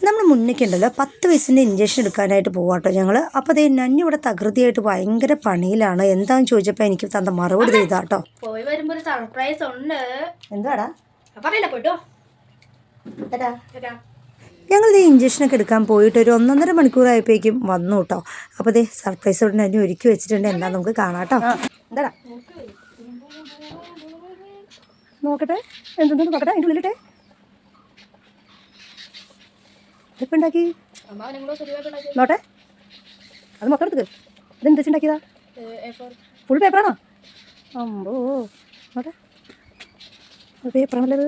നമ്മൾ മുന്നേക്കുണ്ടല്ലോ 10 വയസ്സിൻ്റെ ഇഞ്ചക്ഷൻ എടുക്കാനായിട്ട് പോവാട്ടോ ഞങ്ങൾ. അപ്പോൾ അതേ നന്നി ഇവിടെ തകൃതിയായിട്ട് ഭയങ്കര പണിയിലാണ്. എന്താണെന്ന് ചോദിച്ചപ്പോൾ എനിക്ക് തന്ന മറുപടി ചെയ്താട്ടോ. പോയി വരുമ്പോൾ ഒരു സർപ്രൈസ് ഉണ്ട്. എന്താടാ പറയില്ല പോയിട്ടോ. ഞങ്ങളിത് ഇഞ്ചക്ഷനൊക്കെ എടുക്കാൻ പോയിട്ട് ഒരു 1.5 മണിക്കൂറായപ്പോഴേക്കും വന്നു കേട്ടോ. അപ്പോൾ അതേ സർപ്രൈസ് ഇവിടെ നന്നി ഒരുക്കി വെച്ചിട്ടുണ്ട്. എന്താ നമുക്ക് കാണാം കേട്ടോ. എന്താടാ നോക്കട്ടെ, എന്തെന്ന് നോക്കട്ടെ, അതിൻ്റെ ഉള്ളിലിട്ടെ ഇപ്പം ഉണ്ടാക്കി നോട്ടെ. അത് മൊത്തം എടുത്ത് ഇതെന്ത് വെച്ചുണ്ടാക്കിയതാ? ഫുൾ പേപ്പറാണോ? അമ്പോ നോട്ടെ, പേപ്പറാണല്ലത്.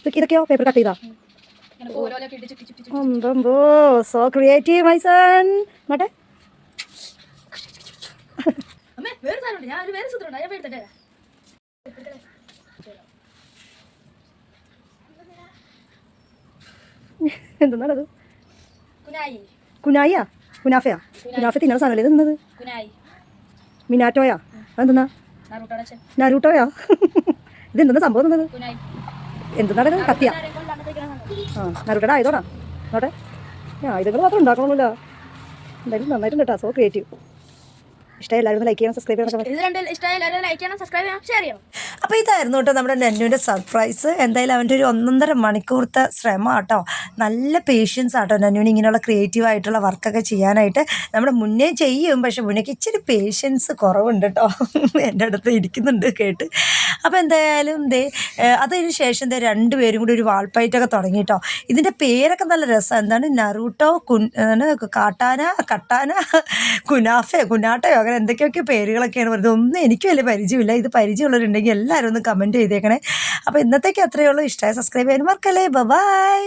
ഇതൊക്കെയോ പേപ്പർ കട്ട് ചെയ്താ? അമ്പോ സോ ക്രിയേറ്റീവ് മൈ സൺ. നോട്ടെ എന്തെന്നാണത്? കുനായിയാ? കുനാഫയാ? കുനാഫ തിന്നണ സാധനമല്ലേ ഇത്? നിന്നത് മിനാറ്റോയാ? അതെന്തെന്നാ? നാരൂട്ടോയാ? ഇതെന്തെന്നാ സംഭവം? നിന്നത് എന്തെന്നാണ്? കത്തിയാ? ആ നാരൂട്ടോടെ ആയതോടാ. നോട്ടെ ആയുധങ്ങൾ മാത്രം ഉണ്ടാക്കണമല്ലോ. എന്തായാലും നന്നായിട്ടുണ്ട് കേട്ടോ. So creative. ഇഷ്ടമായി എല്ലാവരും ലൈക്ക് ചെയ്യണം, സബ്സ്ക്രൈബ് ചെയ്യണം. അപ്പോൾ ഇതായിരുന്നു കേട്ടോ നമ്മുടെ നന്നുവിൻ്റെ സർപ്രൈസ്. എന്തായാലും അവൻ്റെ ഒരു 1.5 മണിക്കൂറത്തെ ശ്രമം കേട്ടോ. നല്ല പേഷ്യൻസ് ആട്ടോ നന്നുവിന് ഇങ്ങനെയുള്ള ക്രിയേറ്റീവ് ആയിട്ടുള്ള വർക്കൊക്കെ ചെയ്യാനായിട്ട്. നമ്മുടെ മുന്നേ ചെയ്യും, പക്ഷെ മുന്നേക്ക് ഇച്ചിരി പേഷ്യൻസ് കുറവുണ്ട് കേട്ടോ. എൻ്റെ അടുത്ത് ഇരിക്കുന്നുണ്ട് കേട്ട്. അപ്പോൾ എന്തായാലും അതിന് ശേഷം 2 പേരും കൂടി ഒരു വാൾപ്പയറ്റൊക്കെ തുടങ്ങി കേട്ടോ. ഇതിൻ്റെ പേരൊക്കെ നല്ല രസം. എന്താണ്? നറൂട്ടോ, കാട്ടാന, കട്ടാന, കുനാഫയോ കുനാട്ടയോ അങ്ങനെ എന്തൊക്കെയൊക്കെ പേരുകളൊക്കെയാണ് പറയുന്നത്. ഒന്നും എനിക്ക് വലിയ പരിചയമില്ല. ഇത് പരിചയമുള്ളവരുണ്ടെങ്കിൽ എല്ലാവരും ഒന്ന് കമൻറ്റ് ചെയ്തേക്കണേ. അപ്പോൾ ഇന്നത്തേക്ക് അത്രയേ ഉള്ളൂ. ഇഷ്ടമായി സബ്സ്ക്രൈബ് ചെയ്യാൻ മറക്കല്ലേ. ബൈ.